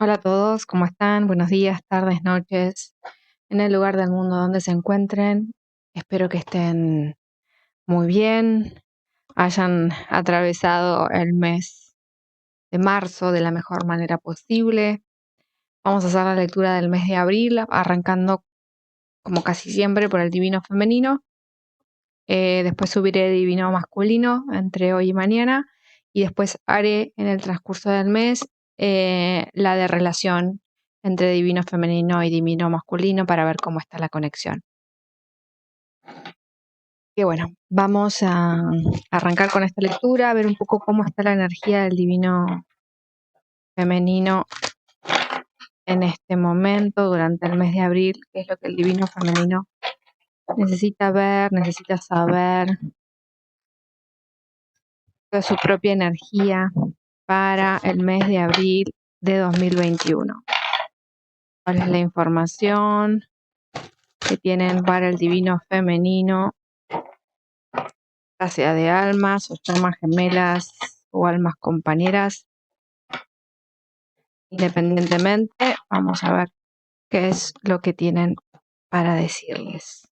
Hola a todos, ¿cómo están? Buenos días, tardes, noches, en el lugar del mundo donde se encuentren. Espero que estén muy bien, hayan atravesado el mes de marzo de la mejor manera posible. Vamos a hacer la lectura del mes de abril, arrancando como casi siempre por el divino femenino. Después subiré divino masculino entre hoy y mañana. Y después haré en el transcurso del mes la de relación entre divino femenino y divino masculino para ver cómo está la conexión. Y bueno, vamos a arrancar con esta lectura, a ver un poco cómo está la energía del divino femenino en este momento, durante el mes de abril, qué es lo que el divino femenino necesita ver, necesita saber de su propia energía para el mes de abril de 2021. ¿Cuál es la información que tienen para el divino femenino, ya sea de almas o llamas gemelas o almas compañeras? Independientemente, vamos a ver qué es lo que tienen para decirles.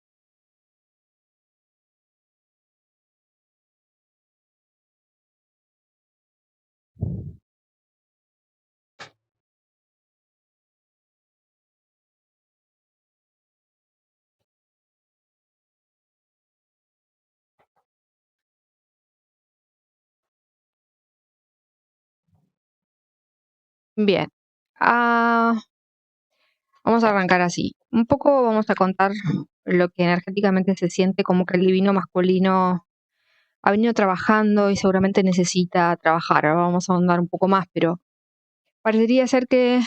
Bien, vamos a arrancar así. Un poco vamos a contar lo que energéticamente se siente, como que el divino masculino ha venido trabajando y seguramente necesita trabajar. Ahora vamos a ahondar un poco más, pero parecería ser que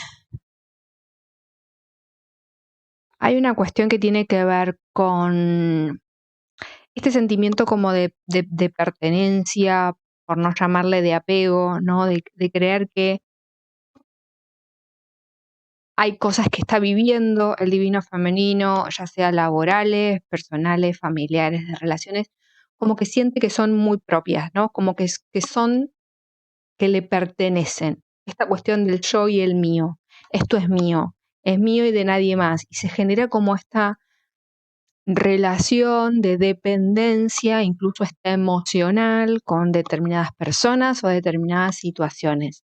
hay una cuestión que tiene que ver con este sentimiento como de pertenencia, por no llamarle de apego, ¿no? De creer que hay cosas que está viviendo el divino femenino, ya sea laborales, personales, familiares, de relaciones, como que siente que son muy propias, ¿no? Como que son, que le pertenecen. Esta cuestión del yo y el mío. Esto es mío y de nadie más. Y se genera como esta relación de dependencia, incluso está emocional, con determinadas personas o determinadas situaciones.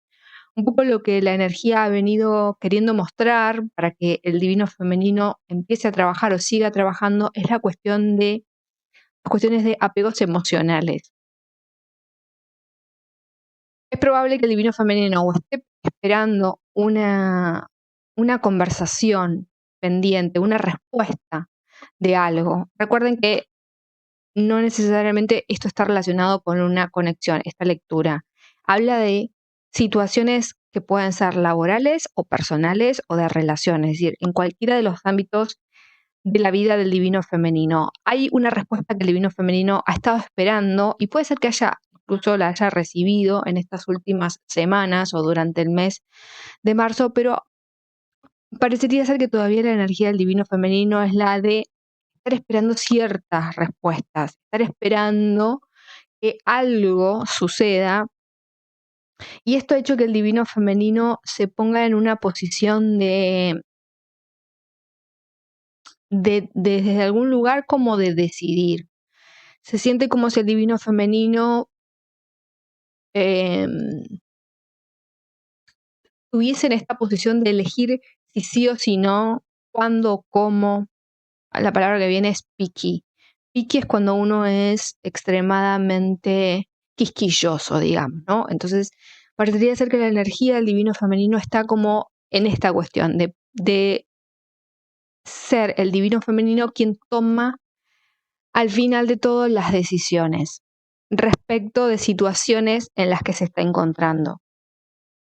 Un poco lo que la energía ha venido queriendo mostrar para que el divino femenino empiece a trabajar o siga trabajando es la cuestión de las cuestiones de apegos emocionales. Es probable que el divino femenino o esté esperando una conversación pendiente, una respuesta de algo. Recuerden que no necesariamente esto está relacionado con una conexión, esta lectura. Habla de situaciones que pueden ser laborales o personales o de relaciones, es decir, en cualquiera de los ámbitos de la vida del divino femenino. Hay una respuesta que el divino femenino ha estado esperando y puede ser que incluso la haya recibido en estas últimas semanas o durante el mes de marzo, pero parecería ser que todavía la energía del divino femenino es la de estar esperando ciertas respuestas, estar esperando que algo suceda. Y esto ha hecho que el divino femenino se ponga en una posición desde algún lugar como de decidir. Se siente como si el divino femenino estuviese en esta posición de elegir si sí o si no, cuándo, cómo. La palabra que viene es picky. Picky es cuando uno es extremadamente quisquilloso, digamos, ¿no? Entonces, parecería ser que la energía del divino femenino está como en esta cuestión de ser el divino femenino quien toma al final de todo las decisiones respecto de situaciones en las que se está encontrando,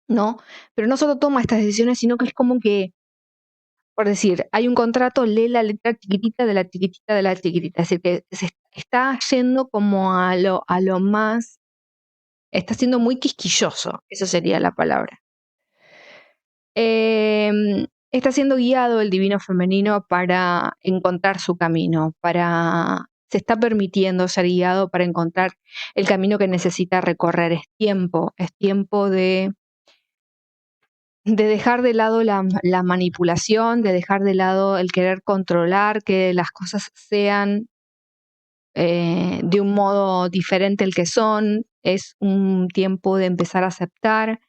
¿no? Pero no solo toma estas decisiones, sino que es como que, por decir, hay un contrato, lee la letra chiquitita de la chiquitita de la chiquitita. Es decir, que se está yendo como a lo más, está siendo muy quisquilloso, esa sería la palabra. Está siendo guiado el divino femenino para encontrar su camino, se está permitiendo ser guiado para encontrar el camino que necesita recorrer. Es tiempo de de dejar de lado la manipulación, de dejar de lado el querer controlar, que las cosas sean de un modo diferente al que son. Es un tiempo de empezar a aceptar.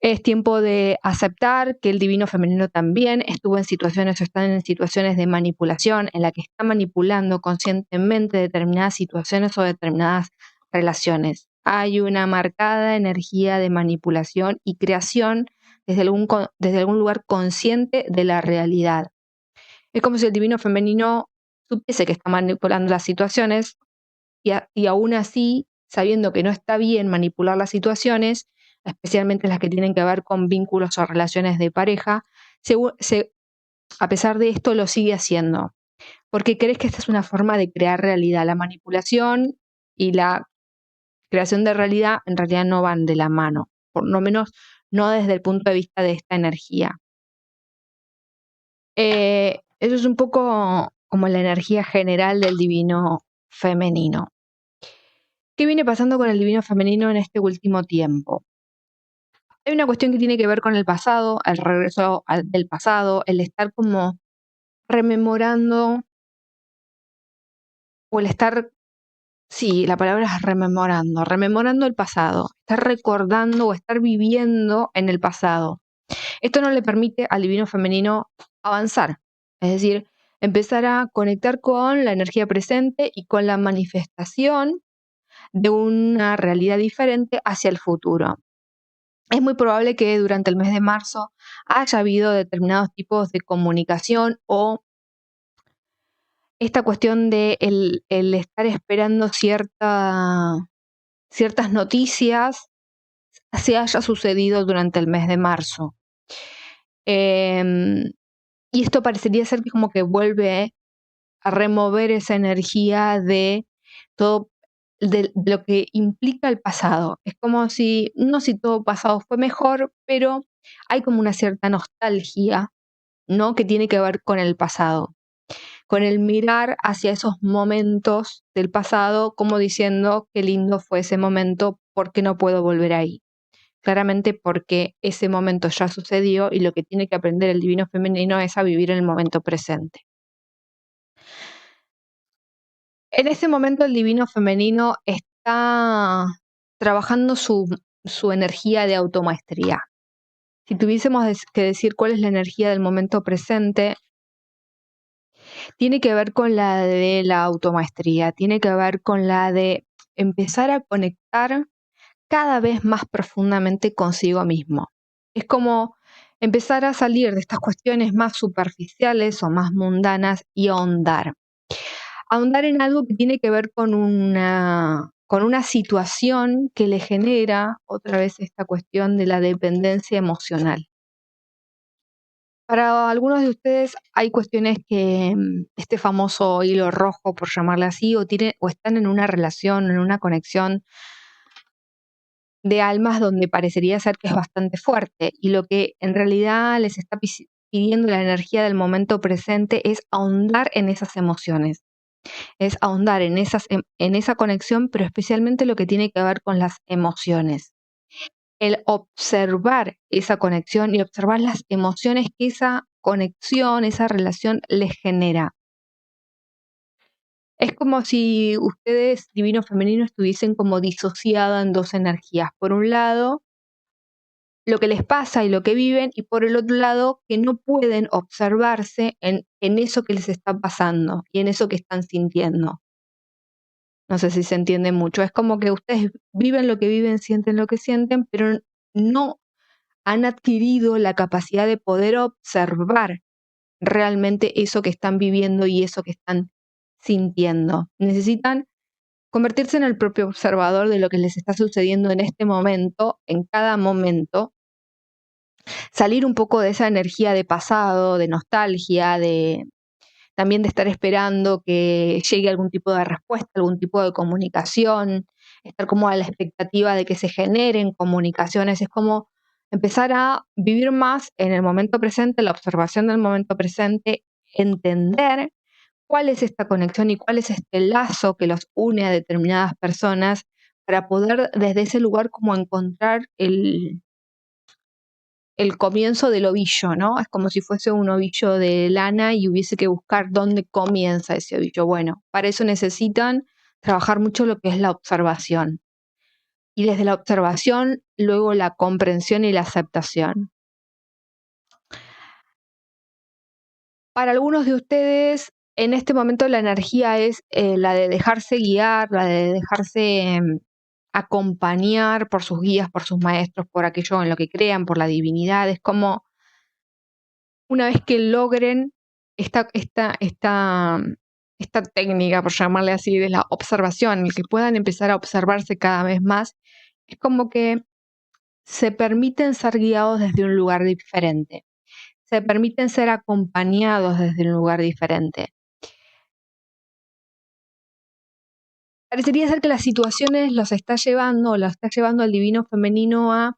Es tiempo de aceptar que el divino femenino también estuvo en situaciones o está en situaciones de manipulación, en la que está manipulando conscientemente determinadas situaciones o determinadas relaciones. Hay una marcada energía de manipulación y creación desde algún lugar consciente de la realidad. Es como si el divino femenino supiese que está manipulando las situaciones y aún así, sabiendo que no está bien manipular las situaciones, especialmente las que tienen que ver con vínculos o relaciones de pareja, a pesar de esto lo sigue haciendo. Porque crees que esta es una forma de crear realidad. La manipulación y la creación de realidad en realidad no van de la mano, por lo menos no desde el punto de vista de esta energía. Eso es un poco como la energía general del divino femenino. ¿Qué viene pasando con el divino femenino en este último tiempo? Hay una cuestión que tiene que ver con el pasado, el regreso del pasado, el estar como rememorando, o el estar, sí, la palabra es rememorando el pasado, estar recordando o estar viviendo en el pasado. Esto no le permite al divino femenino avanzar, es decir, empezar a conectar con la energía presente y con la manifestación de una realidad diferente hacia el futuro. Es muy probable que durante el mes de marzo haya habido determinados tipos de comunicación o esta cuestión de el estar esperando ciertas noticias se haya sucedido durante el mes de marzo. Em, y esto parecería ser que como que vuelve a remover esa energía de todo, de lo que implica el pasado. Es como si, no si todo pasado fue mejor, pero hay como una cierta nostalgia, ¿no? Que tiene que ver con el pasado, con el mirar hacia esos momentos del pasado, como diciendo qué lindo fue ese momento, ¿por qué no puedo volver ahí? Claramente porque ese momento ya sucedió y lo que tiene que aprender el divino femenino es a vivir en el momento presente. En ese momento el divino femenino está trabajando su energía de automaestría. Si tuviésemos que decir cuál es la energía del momento presente, tiene que ver con la de la automaestría, tiene que ver con la de empezar a conectar cada vez más profundamente consigo mismo. Es como empezar a salir de estas cuestiones más superficiales o más mundanas y ahondar. Ahondar en algo que tiene que ver con una situación que le genera otra vez esta cuestión de la dependencia emocional. Para algunos de ustedes hay cuestiones que este famoso hilo rojo, por llamarle así, o están en una relación, en una conexión de almas donde parecería ser que es bastante fuerte y lo que en realidad les está pidiendo la energía del momento presente es ahondar en esas emociones, es ahondar en esa conexión, pero especialmente lo que tiene que ver con las emociones. El observar esa conexión y observar las emociones que esa conexión, esa relación les genera. Es como si ustedes, divino femenino, estuviesen como disociadas en dos energías. Por un lado, lo que les pasa y lo que viven, y por el otro lado, que no pueden observarse en eso que les está pasando y en eso que están sintiendo. No sé si se entiende mucho. Es como que ustedes viven lo que viven, sienten lo que sienten, pero no han adquirido la capacidad de poder observar realmente eso que están viviendo y eso que están sintiendo. Necesitan convertirse en el propio observador de lo que les está sucediendo en este momento, en cada momento, salir un poco de esa energía de pasado, de nostalgia, también de estar esperando que llegue algún tipo de respuesta, algún tipo de comunicación, estar como a la expectativa de que se generen comunicaciones. Es como empezar a vivir más en el momento presente, la observación del momento presente, entender cuál es esta conexión y cuál es este lazo que los une a determinadas personas para poder desde ese lugar como encontrar el comienzo del ovillo, ¿no? Es como si fuese un ovillo de lana y hubiese que buscar dónde comienza ese ovillo. Bueno, para eso necesitan trabajar mucho lo que es la observación. Y desde la observación, luego la comprensión y la aceptación. Para algunos de ustedes, en este momento la energía es la de dejarse guiar, la de dejarse acompañar por sus guías, por sus maestros, por aquello en lo que crean, por la divinidad. Es como una vez que logren esta técnica, por llamarle así, de la observación, el que puedan empezar a observarse cada vez más, es como que se permiten ser guiados desde un lugar diferente, se permiten ser acompañados desde un lugar diferente. Parecería ser que las situaciones los está llevando al divino femenino a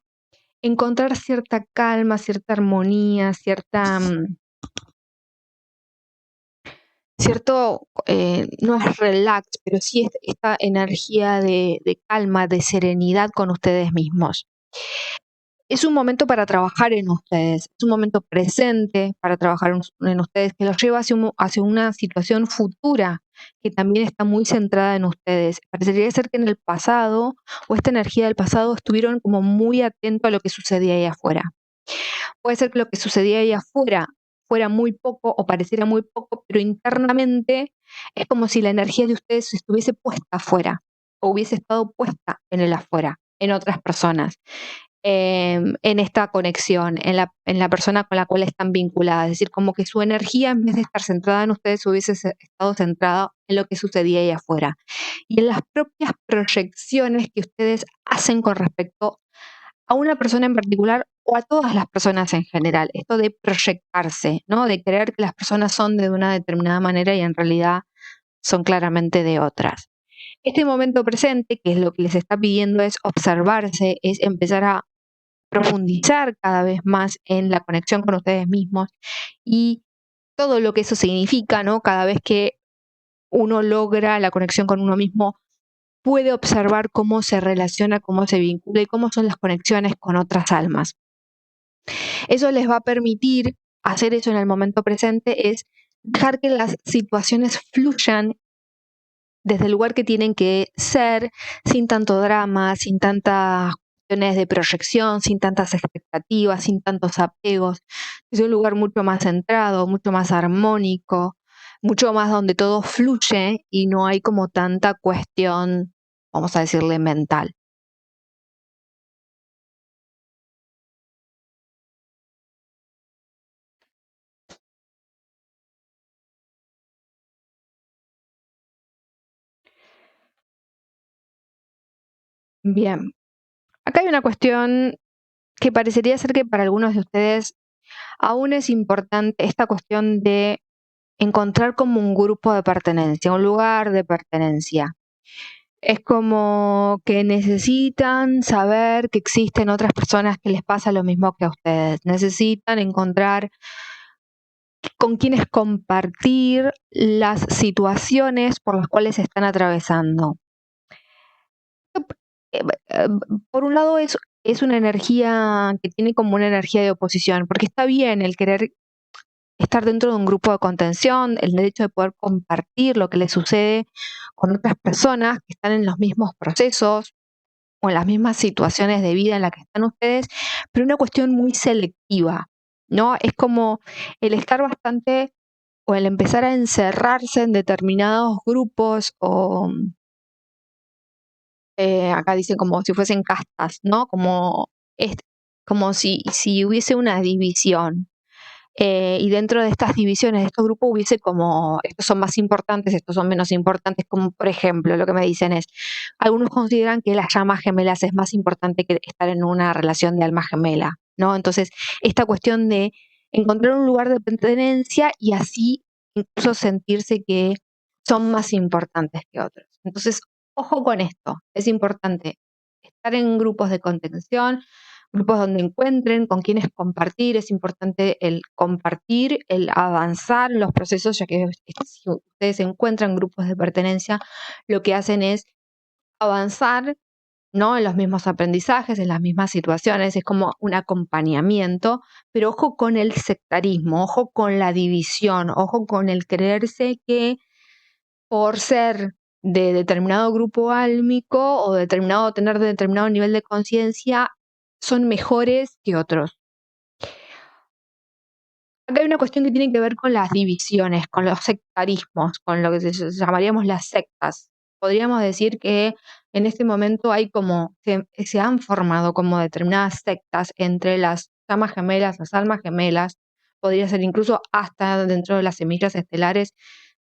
encontrar cierta calma, cierta armonía, cierto, no es relax, pero sí esta energía de calma, de serenidad con ustedes mismos. Es un momento para trabajar en ustedes, es un momento presente para trabajar en ustedes que los lleva hacia una situación futura que también está muy centrada en ustedes. Parecería ser que en el pasado o esta energía del pasado estuvieron como muy atentos a lo que sucedía ahí afuera. Puede ser que lo que sucedía ahí afuera fuera muy poco o pareciera muy poco, pero internamente es como si la energía de ustedes estuviese puesta afuera o hubiese estado puesta en el afuera, en otras personas, en esta conexión, en la persona con la cual están vinculadas. Es decir, como que su energía, en vez de estar centrada en ustedes, hubiese estado centrada en lo que sucedía ahí afuera. Y en las propias proyecciones que ustedes hacen con respecto a una persona en particular o a todas las personas en general. Esto de proyectarse, ¿no? De creer que las personas son de una determinada manera y en realidad son claramente de otras. Este momento presente, que es lo que les está pidiendo, es observarse, es empezar a profundizar cada vez más en la conexión con ustedes mismos y todo lo que eso significa, ¿no? Cada vez que uno logra la conexión con uno mismo, puede observar cómo se relaciona, cómo se vincula y cómo son las conexiones con otras almas. Eso les va a permitir hacer eso en el momento presente, es dejar que las situaciones fluyan desde el lugar que tienen que ser, sin tanto drama, sin tantas cuestiones de proyección, sin tantas expectativas, sin tantos apegos. Es un lugar mucho más centrado, mucho más armónico, mucho más donde todo fluye y no hay como tanta cuestión, vamos a decirle, mental. Bien, acá hay una cuestión que parecería ser que para algunos de ustedes aún es importante esta cuestión de encontrar como un grupo de pertenencia, un lugar de pertenencia. Es como que necesitan saber que existen otras personas que les pasa lo mismo que a ustedes. Necesitan encontrar con quienes compartir las situaciones por las cuales están atravesando. Eh, eh, por un lado es una energía que tiene como una energía de oposición, porque está bien el querer estar dentro de un grupo de contención, el derecho de poder compartir lo que les sucede con otras personas que están en los mismos procesos o en las mismas situaciones de vida en las que están ustedes, pero una cuestión muy selectiva, ¿no? Es como el estar bastante o el empezar a encerrarse en determinados grupos o acá dicen como si fuesen castas, ¿no? Como, es, como si hubiese una división. Y dentro de estas divisiones, de estos grupos, hubiese como, estos son más importantes, estos son menos importantes, como por ejemplo, lo que me dicen es, algunos consideran que las llamas gemelas es más importante que estar en una relación de alma gemela, ¿no? Entonces, esta cuestión de encontrar un lugar de pertenencia y así incluso sentirse que son más importantes que otros. Entonces, ojo con esto, es importante estar en grupos de contención, grupos donde encuentren con quienes compartir, es importante el compartir, el avanzar en los procesos, ya que si ustedes encuentran grupos de pertenencia, lo que hacen es avanzar ¿no? En los mismos aprendizajes, en las mismas situaciones, es como un acompañamiento, pero ojo con el sectarismo, ojo con la división, ojo con el creerse que por ser de determinado grupo álmico o tener determinado nivel de conciencia, son mejores que otros. Acá hay una cuestión que tiene que ver con las divisiones, con los sectarismos, con lo que llamaríamos las sectas. Podríamos decir que en este momento hay como, se han formado como determinadas sectas entre las llamas gemelas, las almas gemelas, podría ser incluso hasta dentro de las semillas estelares,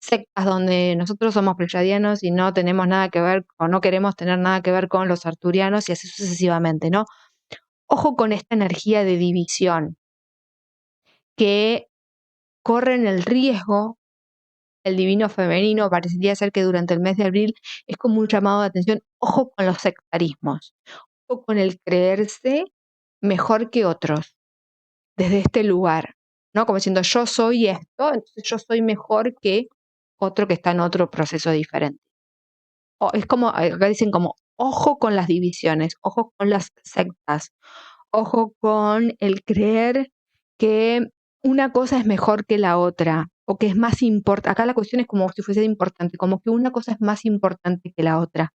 sectas donde nosotros somos pleyadianos y no tenemos nada que ver o no queremos tener nada que ver con los arturianos y así sucesivamente, ¿no? Ojo con esta energía de división que corren el riesgo, el divino femenino parecería ser que durante el mes de abril es como un llamado de atención, ojo con los sectarismos, ojo con el creerse mejor que otros desde este lugar, ¿no? Como diciendo yo soy esto, entonces yo soy mejor que otro que está en otro proceso diferente. O es como, acá dicen como, ojo con las divisiones, ojo con las sectas, ojo con el creer que una cosa es mejor que la otra, o que es más importante. Acá la cuestión es como si fuese importante, como que una cosa es más importante que la otra.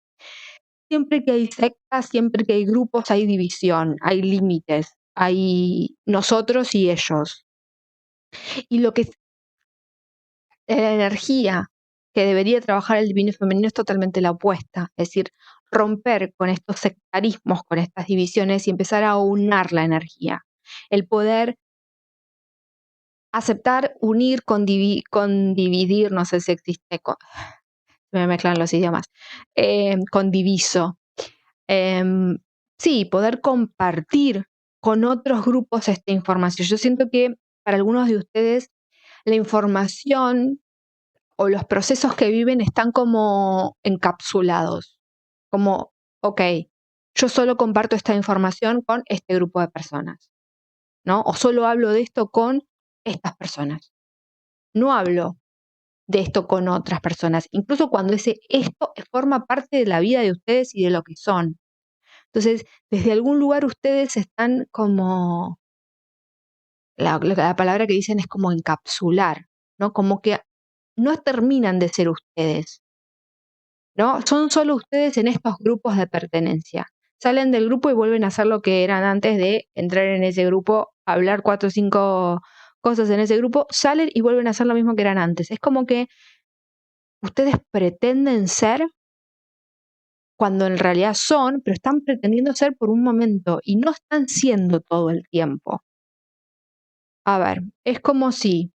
Siempre que hay sectas, siempre que hay grupos, hay división, hay límites, hay nosotros y ellos. Y lo que es la energía que debería trabajar el divino femenino es totalmente la opuesta, es decir, romper con estos sectarismos, con estas divisiones y empezar a aunar la energía. El poder aceptar, unir con dividir, no sé si existe, me mezclan los idiomas, con diviso. Sí, poder compartir con otros grupos esta información. Yo siento que para algunos de ustedes la información o los procesos que viven están como encapsulados, como, ok, yo solo comparto esta información con este grupo de personas, ¿no? O solo hablo de esto con estas personas. No hablo de esto con otras personas, incluso cuando esto forma parte de la vida de ustedes y de lo que son. Entonces, desde algún lugar ustedes están como, la palabra que dicen es como encapsular, ¿no? Como que no terminan de ser ustedes, ¿no? Son solo ustedes en estos grupos de pertenencia. Salen del grupo y vuelven a hacer lo que eran antes de entrar en ese grupo, hablar 4 o 5 cosas en ese grupo, salen y vuelven a hacer lo mismo que eran antes. Es como que ustedes pretenden ser cuando en realidad son, pero están pretendiendo ser por un momento y no están siendo todo el tiempo. A ver, es como si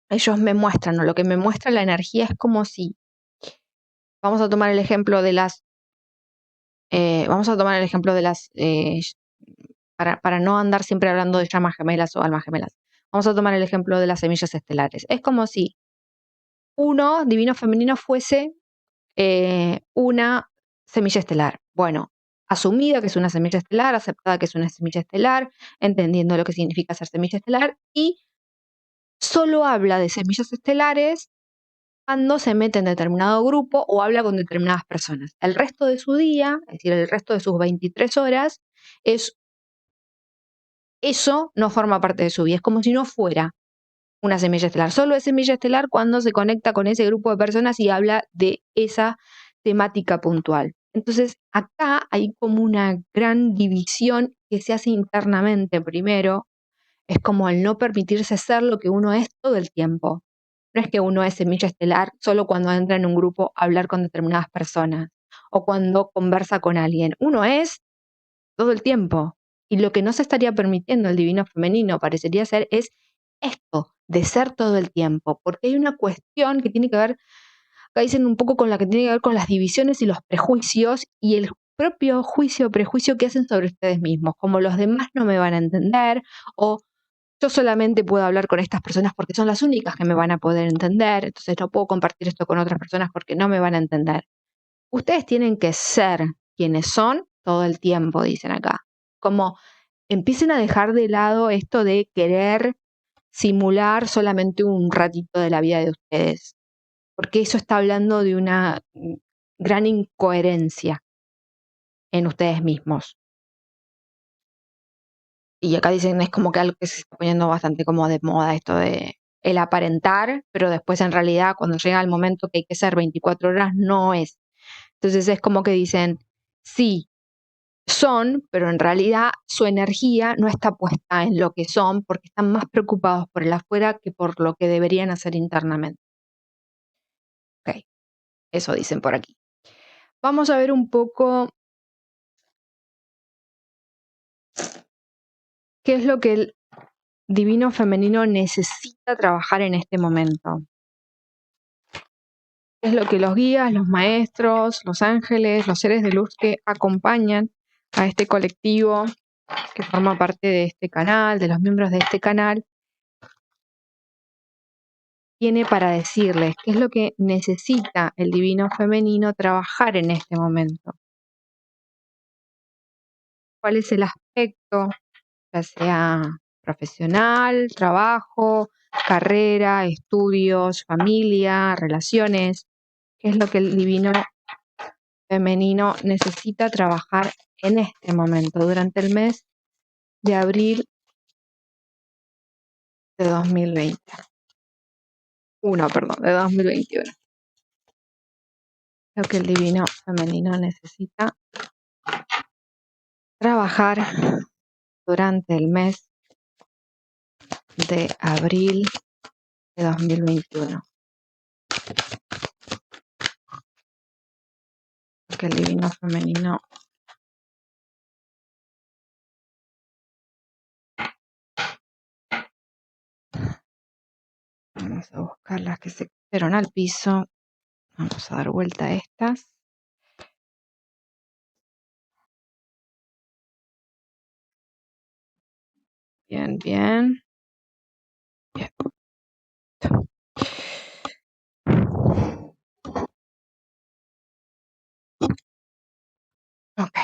ellos me muestran, o lo que me muestra la energía es como si, vamos a tomar el ejemplo de las, para no andar siempre hablando de llamas gemelas o almas gemelas, vamos a tomar el ejemplo de las semillas estelares. Es como si uno, divino femenino, fuese una semilla estelar. Bueno, asumida que es una semilla estelar, aceptada que es una semilla estelar, entendiendo lo que significa ser semilla estelar, y solo habla de semillas estelares cuando se mete en determinado grupo o habla con determinadas personas. El resto de su día, es decir, el resto de sus 23 horas, eso no forma parte de su vida. Es como si no fuera una semilla estelar. Solo es semilla estelar cuando se conecta con ese grupo de personas y habla de esa temática puntual. Entonces, acá hay como una gran división que se hace internamente primero. Es como el no permitirse ser lo que uno es todo el tiempo. No es que uno es semilla estelar solo cuando entra en un grupo a hablar con determinadas personas o cuando conversa con alguien. Uno es todo el tiempo. Y lo que no se estaría permitiendo el divino femenino parecería ser es esto, de ser todo el tiempo, porque hay una cuestión que tiene que ver, acá dicen un poco con la que tiene que ver con las divisiones y los prejuicios y el propio juicio o prejuicio que hacen sobre ustedes mismos, como los demás no me van a entender o yo solamente puedo hablar con estas personas porque son las únicas que me van a poder entender, entonces no puedo compartir esto con otras personas porque no me van a entender. Ustedes tienen que ser quienes son todo el tiempo, dicen acá. Como empiecen a dejar de lado esto de querer simular solamente un ratito de la vida de ustedes, porque eso está hablando de una gran incoherencia en ustedes mismos. Y acá dicen, es como que algo que se está poniendo bastante como de moda, esto de el aparentar, pero después en realidad cuando llega el momento que hay que ser 24 horas, no es. Entonces es como que dicen, sí, son, pero en realidad su energía no está puesta en lo que son porque están más preocupados por el afuera que por lo que deberían hacer internamente. Ok, eso dicen por aquí. Vamos a ver un poco qué es lo que el divino femenino necesita trabajar en este momento. ¿Qué es lo que los guías, los maestros, los ángeles, los seres de luz que acompañan a este colectivo que forma parte de este canal, de los miembros de este canal, tiene para decirles? ¿Qué es lo que necesita el divino femenino trabajar en este momento? ¿Cuál es el aspecto, ya sea profesional, trabajo, carrera, estudios, familia, relaciones? ¿Qué es lo que el divino femenino necesita trabajar en este momento, durante el mes de abril de 2020? De 2021. Lo que el divino femenino necesita trabajar durante el mes de abril de 2021. Lo que el divino femenino vamos a buscar las que se cayeron al piso. Vamos a dar vuelta a estas. Bien, bien. Bien. Ok.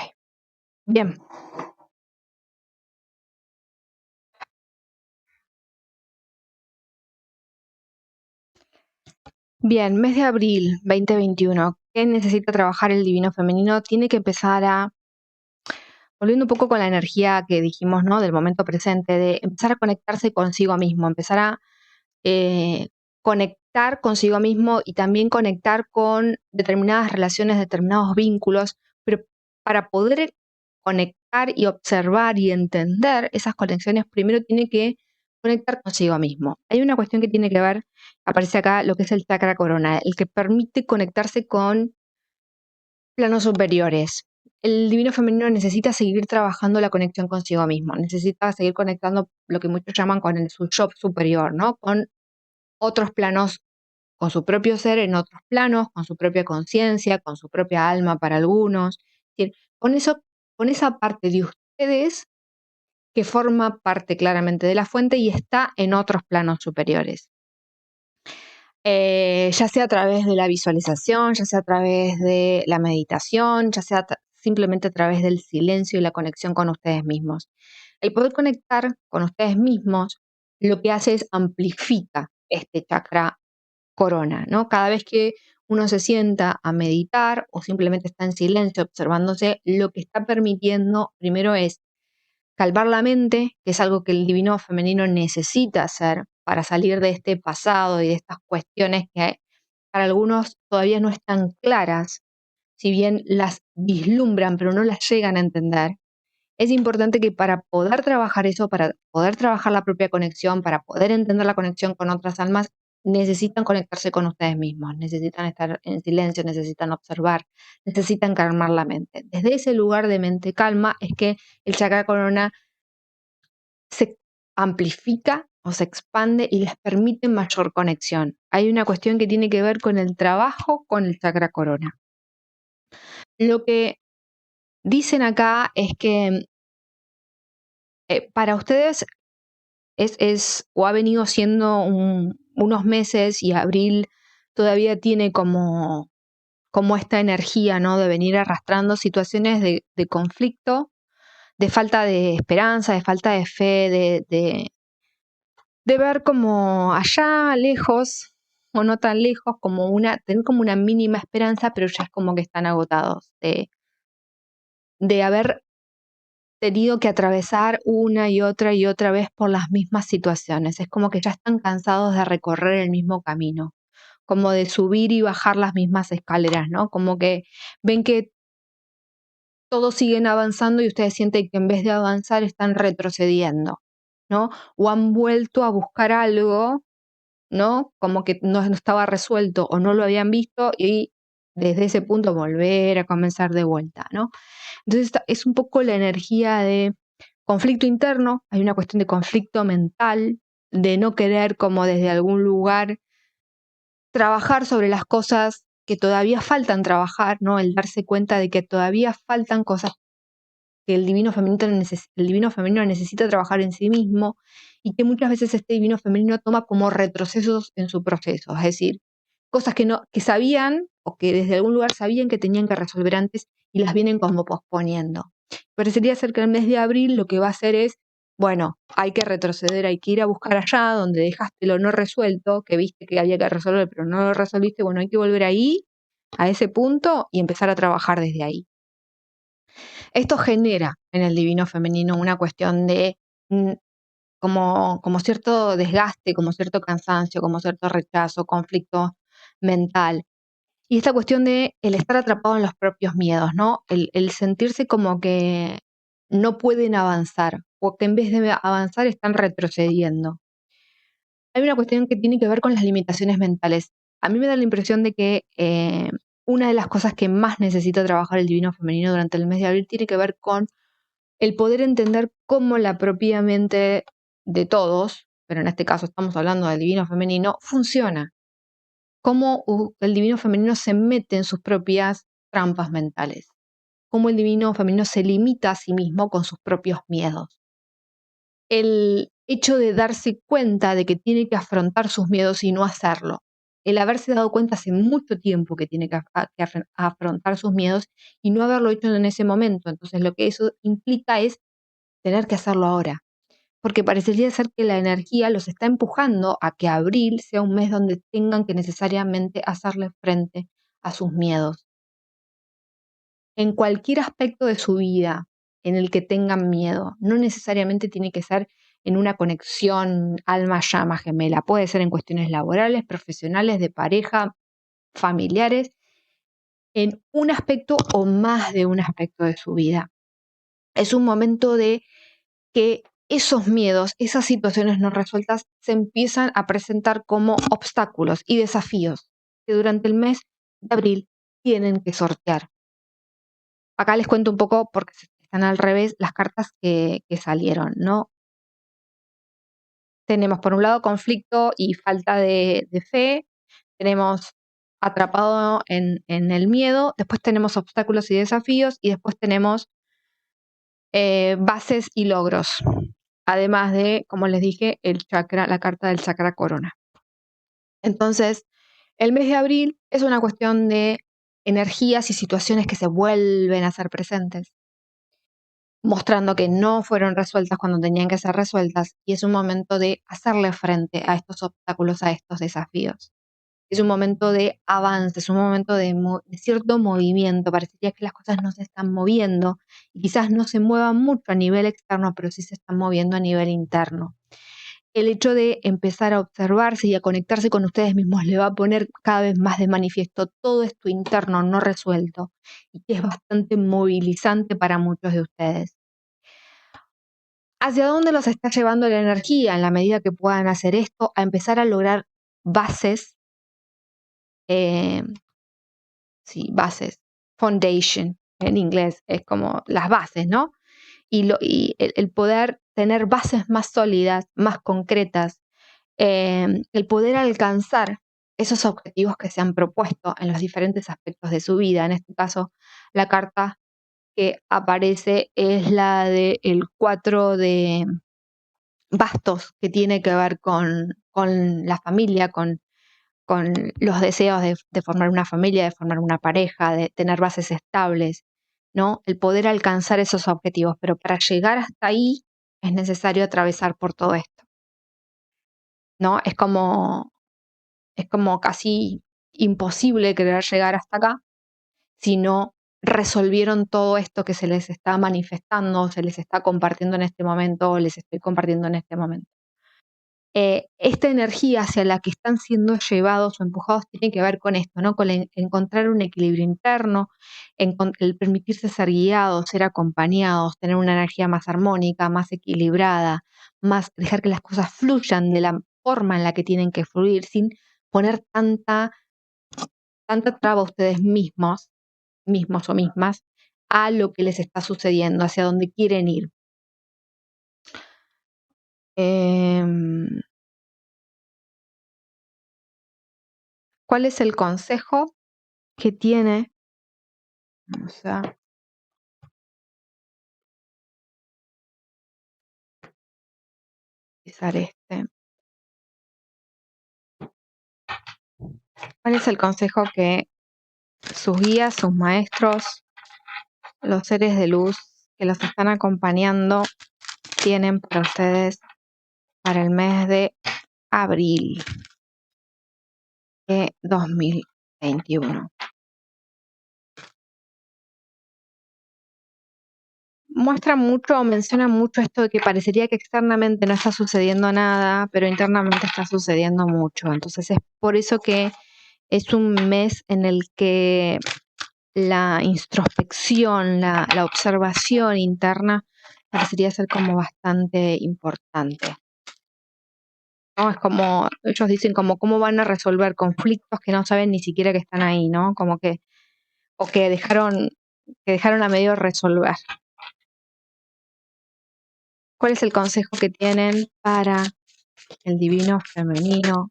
Bien. Bien, mes de abril 2021. ¿Qué necesita trabajar el divino femenino? Tiene que empezar a, volviendo un poco con la energía que dijimos, ¿no? Del momento presente, de empezar a conectarse consigo mismo, empezar a conectar consigo mismo y también conectar con determinadas relaciones, determinados vínculos, pero para poder conectar y observar y entender esas conexiones, primero tiene que conectar consigo mismo. Hay una cuestión que tiene que ver, aparece acá, lo que es el chakra corona, el que permite conectarse con planos superiores. El divino femenino necesita seguir trabajando la conexión consigo mismo, necesita seguir conectando lo que muchos llaman con su yo superior, ¿no? Con otros planos, con su propio ser en otros planos, con su propia conciencia, con su propia alma para algunos. Es decir, con eso, con esa parte de ustedes que forma parte claramente de la fuente y está en otros planos superiores. Ya sea a través de la visualización, ya sea a través de la meditación, ya sea simplemente a través del silencio y la conexión con ustedes mismos. El poder conectar con ustedes mismos lo que hace es amplifica este chakra corona, ¿no? Cada vez que uno se sienta a meditar o simplemente está en silencio observándose, lo que está permitiendo primero es calmar la mente, que es algo que el divino femenino necesita hacer para salir de este pasado y de estas cuestiones que para algunos todavía no están claras, si bien las vislumbran, pero no las llegan a entender. Es importante que para poder trabajar eso, para poder trabajar la propia conexión, para poder entender la conexión con otras almas, necesitan conectarse con ustedes mismos, necesitan estar en silencio, necesitan observar, necesitan calmar la mente. Desde ese lugar de mente calma es que el chakra corona se amplifica o se expande y les permite mayor conexión. Hay una cuestión que tiene que ver con el trabajo con el chakra corona. Lo que dicen acá es que para ustedes es o ha venido siendo unos meses y abril todavía tiene como esta energía, ¿no? De venir arrastrando situaciones de conflicto, de falta de esperanza, de falta de fe, de ver como allá lejos o no tan lejos, tener como una mínima esperanza, pero ya es como que están agotados de haber tenido que atravesar una y otra vez por las mismas situaciones. Es como que ya están cansados de recorrer el mismo camino, como de subir y bajar las mismas escaleras, ¿no? Como que ven que todos siguen avanzando y ustedes sienten que en vez de avanzar están retrocediendo, ¿no? O han vuelto a buscar algo, ¿no? Como que no estaba resuelto o no lo habían visto y desde ese punto volver a comenzar de vuelta, ¿no? Entonces es un poco la energía de conflicto interno, hay una cuestión de conflicto mental, de no querer como desde algún lugar trabajar sobre las cosas que todavía faltan trabajar, ¿no? El darse cuenta de que todavía faltan cosas que el divino femenino necesita trabajar en sí mismo y que muchas veces este divino femenino toma como retrocesos en su proceso, es decir, cosas que sabían o que desde algún lugar sabían que tenían que resolver antes y las vienen como posponiendo. Parecería ser que el mes de abril lo que va a hacer es, bueno, hay que retroceder, hay que ir a buscar allá donde dejaste lo no resuelto, que viste que había que resolver, pero no lo resolviste, bueno, hay que volver ahí, a ese punto, y empezar a trabajar desde ahí. Esto genera en el divino femenino una cuestión de como cierto desgaste, como cierto cansancio, como cierto rechazo, conflicto mental. Y esta cuestión de el estar atrapado en los propios miedos, ¿no? El sentirse como que no pueden avanzar, o que en vez de avanzar están retrocediendo. Hay una cuestión que tiene que ver con las limitaciones mentales. A mí me da la impresión de que una de las cosas que más necesita trabajar el divino femenino durante el mes de abril tiene que ver con el poder entender cómo la propia mente de todos, pero en este caso estamos hablando del divino femenino, funciona. Cómo el divino femenino se mete en sus propias trampas mentales. Cómo el divino femenino se limita a sí mismo con sus propios miedos. El hecho de darse cuenta de que tiene que afrontar sus miedos y no hacerlo. El haberse dado cuenta hace mucho tiempo que tiene que afrontar sus miedos y no haberlo hecho en ese momento. Entonces lo que eso implica es tener que hacerlo ahora, porque parecería ser que la energía los está empujando a que abril sea un mes donde tengan que necesariamente hacerle frente a sus miedos. En cualquier aspecto de su vida en el que tengan miedo, no necesariamente tiene que ser en una conexión alma-llama gemela, puede ser en cuestiones laborales, profesionales, de pareja, familiares, en un aspecto o más de un aspecto de su vida. Es un momento de que esos miedos, esas situaciones no resueltas se empiezan a presentar como obstáculos y desafíos que durante el mes de abril tienen que sortear. Acá les cuento un poco, porque están al revés, las cartas que salieron, ¿no? Tenemos por un lado conflicto y falta de fe, tenemos atrapado en el miedo, después tenemos obstáculos y desafíos y después tenemos bases y logros. Además de, como les dije, el chakra, la carta del chakra corona. Entonces, el mes de abril es una cuestión de energías y situaciones que se vuelven a ser presentes, mostrando que no fueron resueltas cuando tenían que ser resueltas, y es un momento de hacerle frente a estos obstáculos, a estos desafíos. Es un momento de avance, es un momento de cierto movimiento. Parecería que las cosas no se están moviendo y quizás no se muevan mucho a nivel externo, pero sí se están moviendo a nivel interno. El hecho de empezar a observarse y a conectarse con ustedes mismos le va a poner cada vez más de manifiesto todo esto interno no resuelto y que es bastante movilizante para muchos de ustedes. ¿Hacia dónde los está llevando la energía en la medida que puedan hacer esto? A empezar a lograr bases, eh, sí, bases, foundation en inglés, es como las bases, ¿no? Y el poder tener bases más sólidas, más concretas, el poder alcanzar esos objetivos que se han propuesto en los diferentes aspectos de su vida. En este caso, la carta que aparece es la del 4 de bastos, que tiene que ver con la familia, con los deseos de formar una familia, de formar una pareja, de tener bases estables, ¿no? El poder alcanzar esos objetivos, pero para llegar hasta ahí es necesario atravesar por todo esto, ¿no? Es como casi imposible querer llegar hasta acá si no resolvieron todo esto que se les está manifestando, se les está compartiendo en este momento o les estoy compartiendo en este momento. Esta energía hacia la que están siendo llevados o empujados tiene que ver con esto, ¿no? Con encontrar un equilibrio interno, el permitirse ser guiados, ser acompañados, tener una energía más armónica, más equilibrada, más dejar que las cosas fluyan de la forma en la que tienen que fluir, sin poner tanta traba a ustedes mismos o mismas, a lo que les está sucediendo, hacia dónde quieren ir. ¿Cuál es el consejo que tiene? Vamos a utilizar este. ¿Cuál es el consejo que sus guías, sus maestros, los seres de luz que los están acompañando tienen para ustedes para el mes de abril de 2021? Muestra mucho o menciona mucho esto de que parecería que externamente no está sucediendo nada, pero internamente está sucediendo mucho. Entonces es por eso que es un mes en el que la introspección, la observación interna parecería ser como bastante importante, ¿no? Es como, ellos dicen como cómo van a resolver conflictos que no saben ni siquiera que están ahí, ¿no? Como que, o que dejaron a medio resolver. ¿Cuál es el consejo que tienen para el divino femenino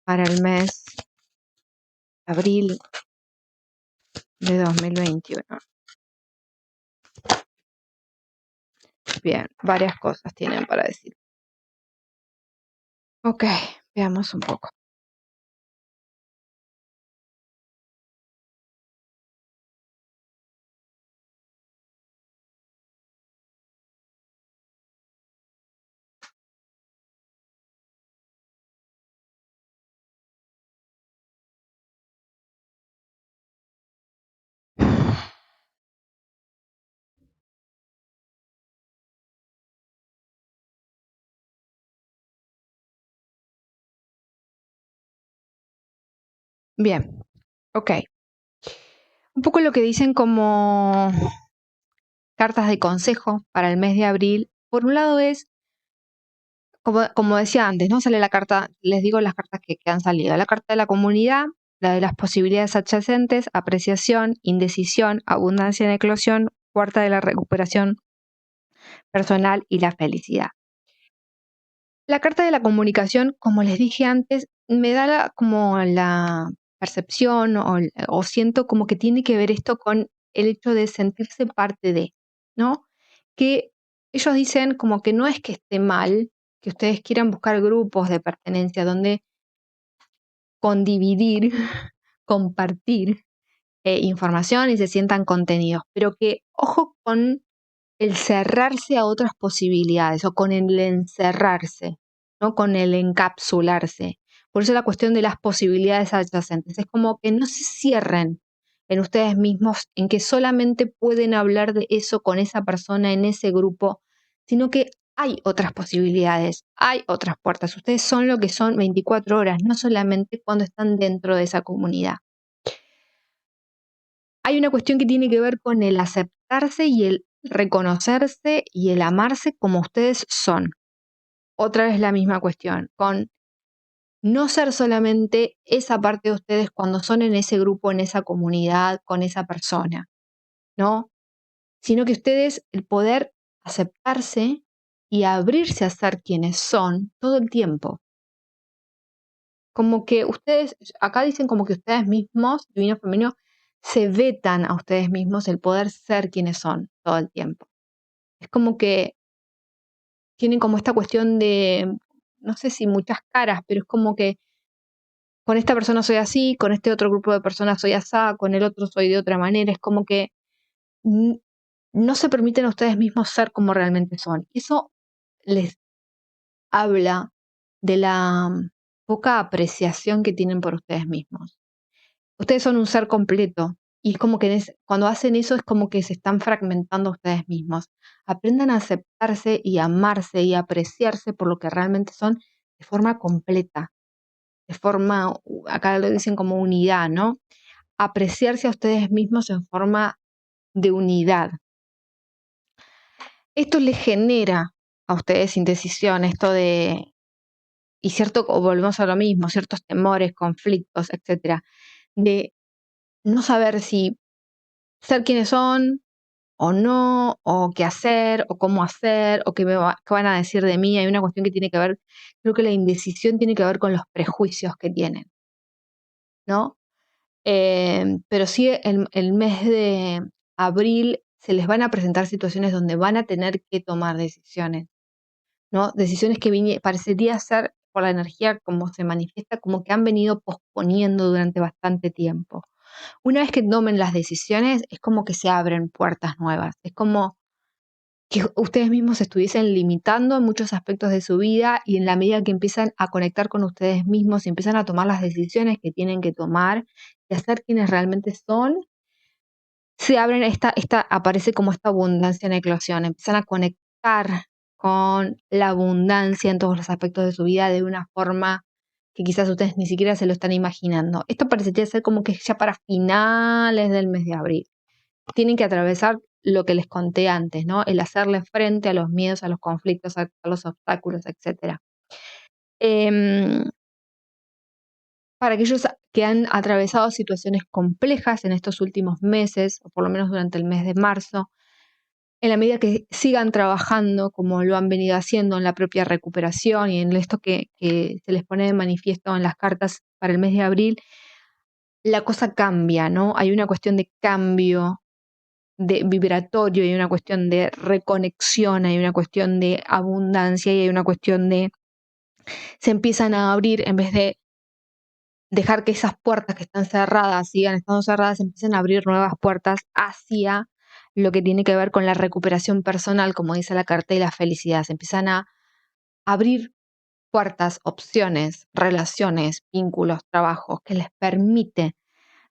para el mes de abril de 2021? Bien, varias cosas tienen para decir. Ok, veamos un poco. Bien, ok. Un poco lo que dicen como cartas de consejo para el mes de abril, por un lado es, como decía antes, ¿no? Sale la carta, les digo las cartas que han salido. La carta de la comunidad, la de las posibilidades adyacentes, apreciación, indecisión, abundancia en eclosión, cuarta de la recuperación personal y la felicidad. La carta de la comunicación, como les dije antes, me da como la percepción o siento como que tiene que ver esto con el hecho de sentirse parte de, ¿no? Que ellos dicen como que no es que esté mal que ustedes quieran buscar grupos de pertenencia donde condividir, compartir información y se sientan contenidos, pero que ojo con el cerrarse a otras posibilidades o con el encerrarse, ¿no? Con el encapsularse. Por eso la cuestión de las posibilidades adyacentes. Es como que no se cierren en ustedes mismos, en que solamente pueden hablar de eso con esa persona en ese grupo, sino que hay otras posibilidades, hay otras puertas. Ustedes son lo que son 24 horas, no solamente cuando están dentro de esa comunidad. Hay una cuestión que tiene que ver con el aceptarse y el reconocerse y el amarse como ustedes son. Otra vez la misma cuestión, con no ser solamente esa parte de ustedes cuando son en ese grupo, en esa comunidad, con esa persona, ¿no? Sino que ustedes el poder aceptarse y abrirse a ser quienes son todo el tiempo. Como que ustedes, acá dicen como que ustedes mismos, divino femenino, se vetan a ustedes mismos el poder ser quienes son todo el tiempo. Es como que tienen como esta cuestión de, no sé si muchas caras, pero es como que con esta persona soy así, con este otro grupo de personas soy asá, con el otro soy de otra manera. Es como que no se permiten a ustedes mismos ser como realmente son. Eso les habla de la poca apreciación que tienen por ustedes mismos. Ustedes son un ser completo, Y es como que cuando hacen eso es como que se están fragmentando a ustedes mismos. Aprendan a aceptarse y amarse y apreciarse por lo que realmente son de forma completa, de forma, acá lo dicen como unidad, ¿no? Apreciarse a ustedes mismos en forma de unidad. Esto les genera a ustedes indecisión, y cierto, o volvemos a lo mismo, ciertos temores, conflictos, etcétera, de no saber si ser quienes son o no, o qué hacer, o cómo hacer, o qué van a decir de mí. Hay una cuestión que tiene que ver, creo que la indecisión tiene que ver con los prejuicios que tienen, ¿no? Pero sí, el mes de abril se les van a presentar situaciones donde van a tener que tomar decisiones, ¿no? Decisiones que parecería ser, por la energía como se manifiesta, como que han venido posponiendo durante bastante tiempo. Una vez que tomen las decisiones, es como que se abren puertas nuevas. Es como que ustedes mismos se estuviesen limitando en muchos aspectos de su vida, y en la medida que empiezan a conectar con ustedes mismos y empiezan a tomar las decisiones que tienen que tomar y a ser quienes realmente son, se abren aparece como esta abundancia en eclosión. Empiezan a conectar con la abundancia en todos los aspectos de su vida de una forma que quizás ustedes ni siquiera se lo están imaginando. Esto parecería ser como que ya para finales del mes de abril. Tienen que atravesar lo que les conté antes, ¿no? El hacerle frente a los miedos, a los conflictos, a los obstáculos, etc. Para aquellos que han atravesado situaciones complejas en estos últimos meses, o por lo menos durante el mes de marzo, en la medida que sigan trabajando como lo han venido haciendo en la propia recuperación y en esto que se les pone de manifiesto en las cartas para el mes de abril, la cosa cambia, ¿no? Hay una cuestión de cambio de vibratorio, hay una cuestión de reconexión, hay una cuestión de abundancia y hay una cuestión de se empiezan a abrir, en vez de dejar que esas puertas que están cerradas sigan estando cerradas, se empiezan a abrir nuevas puertas hacia lo que tiene que ver con la recuperación personal, como dice la carta, y la felicidad. Se empiezan a abrir puertas, opciones, relaciones, vínculos, trabajos que les permite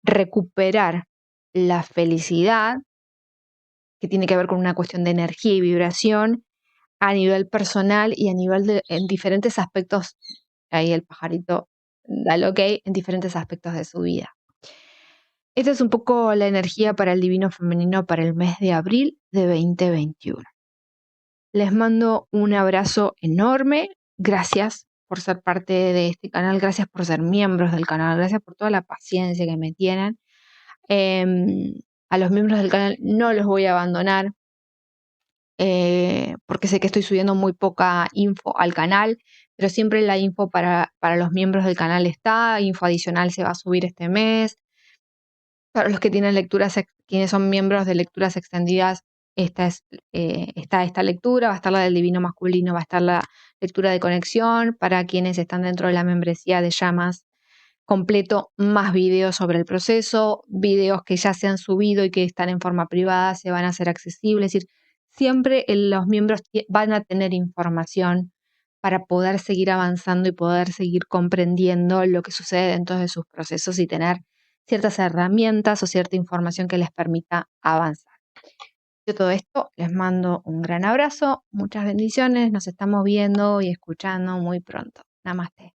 recuperar la felicidad, que tiene que ver con una cuestión de energía y vibración a nivel personal y a nivel en diferentes aspectos. Ahí el pajarito da el ok, en diferentes aspectos de su vida. Esta es un poco la energía para el divino femenino para el mes de abril de 2021. Les mando un abrazo enorme. Gracias por ser parte de este canal, gracias por ser miembros del canal, gracias por toda la paciencia que me tienen. A los miembros del canal no los voy a abandonar, porque sé que estoy subiendo muy poca info al canal, pero siempre la info para los miembros del canal está. Info adicional se va a subir este mes. Para los que tienen quienes son miembros de lecturas extendidas, está esta lectura, va a estar la del divino masculino, va a estar la lectura de conexión. Para quienes están dentro de la membresía de llamas completo, más videos sobre el proceso, videos que ya se han subido y que están en forma privada se van a hacer accesibles. Es decir, siempre los miembros van a tener información para poder seguir avanzando y poder seguir comprendiendo lo que sucede dentro de sus procesos y tener ciertas herramientas o cierta información que les permita avanzar. Yo todo esto les mando un gran abrazo, muchas bendiciones, nos estamos viendo y escuchando muy pronto. Namaste.